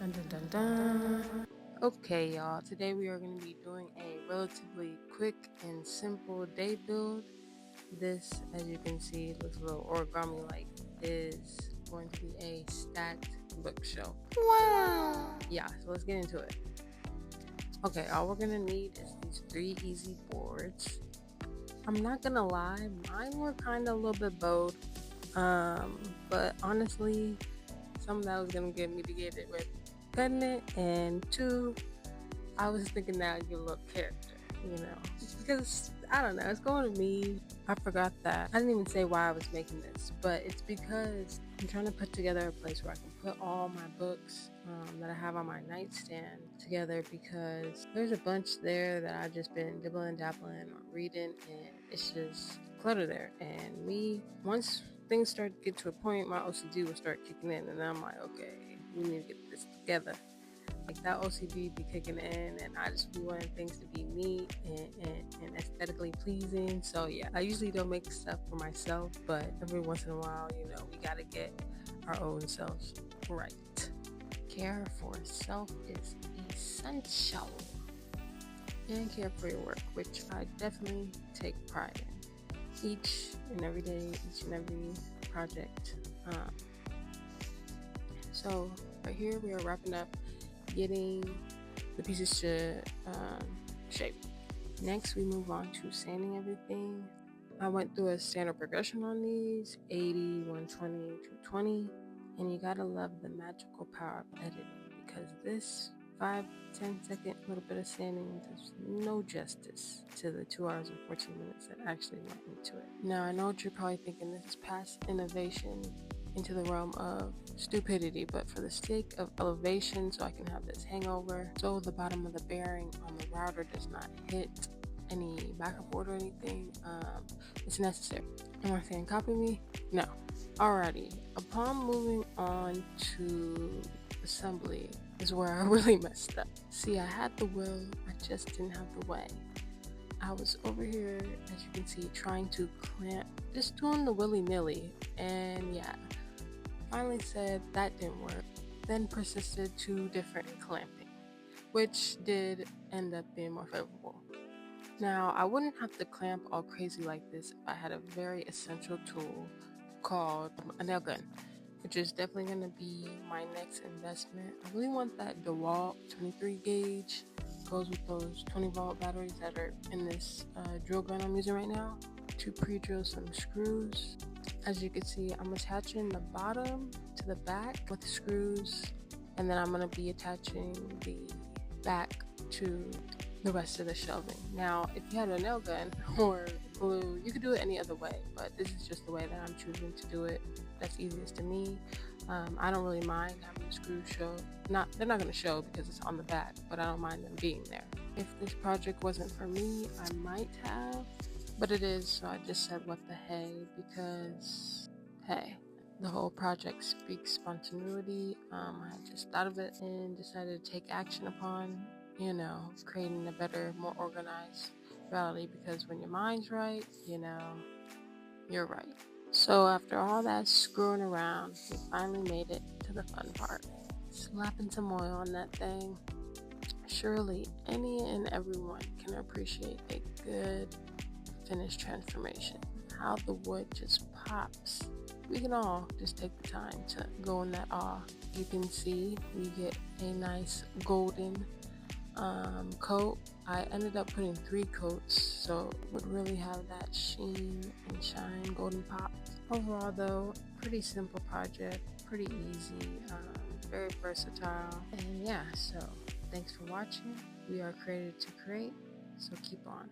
Dun, dun, dun, dun. Okay, y'all. Today we are going to be doing a relatively quick and simple day build. This, as you can see, looks a little origami-like. Is going to be a stacked bookshelf. Wow. Yeah, so let's get into it. Okay, all we're going to need is these 3 easy boards. I'm not going to lie, mine were kind of a little bit bowed. But honestly, some of that was going to get mitigated with cutting it, and 2, I was thinking that I'd give a little character, because I don't know, it's going to me. I forgot that I didn't even say why I was making this, but it's because I'm trying to put together a place where I can put all my books that I have on my nightstand together, because there's a bunch there that I've just been dibbling dabbling or reading, and it's just clutter there. And me, once things start to get to a point, my OCD will start kicking in, and I'm like, okay, we need to get this together. Like that OCD be kicking in, and I just be wanting things to be neat and aesthetically pleasing. So yeah, I usually don't make stuff for myself, but every once in a while, we gotta get our own selves right. Care for self is essential. And care for your work, which I definitely take pride in. Each and every day, each and every project. So right here we are wrapping up getting the pieces to shape. Next, we move on to sanding everything. I went through a standard progression on these: 80, 120, 220, and you gotta love the magical power of editing, because this 5-10 second little bit of sanding does no justice to the 2 hours and 14 minutes that actually went into it. Now, I know what you're probably thinking: this is past innovation into the realm of stupidity, but for the sake of elevation, so I can have this hangover, so the bottom of the bearing on the router does not hit any backup board or anything, it's necessary. Am I saying copy me? No. Alrighty, upon moving on to assembly is where I really messed up. See, I had the will, I just didn't have the way. I was over here, as you can see, trying to clamp, just doing the willy-nilly, and yeah, finally said that didn't work, then persisted to different clamping, which did end up being more favorable. Now, I wouldn't have to clamp all crazy like this if I had a very essential tool called a nail gun, which is definitely going to be my next investment. I really want that DeWalt 23 gauge, goes with those 20-volt batteries that are in this drill gun I'm using right now, to pre-drill some screws. As you can see, I'm attaching the bottom to the back with screws, and then I'm going to be attaching the back to the rest of the shelving. Now, if you had a nail gun or glue, you could do it any other way, but this is just the way that I'm choosing to do it. That's easiest to me. I don't really mind having the screws show. They're not going to show because it's on the back, but I don't mind them being there. If this project wasn't for me, I might have, but it is, so I just said what the hey, because hey, the whole project speaks spontaneity. I just thought of it and decided to take action upon, creating a better, more organized reality, because when your mind's right, you're right. So after all that screwing around, we finally made it to the fun part. Slapping some oil on that thing. Surely any and everyone can appreciate a good finished transformation. How the wood just pops. We can all just take the time to go in that awe. You can see we get a nice golden coat. I ended up putting 3 coats, so it would really have that sheen and shine, golden pop. Overall though, pretty simple project, pretty easy, very versatile, and yeah, so thanks for watching. We are created to create, so keep on.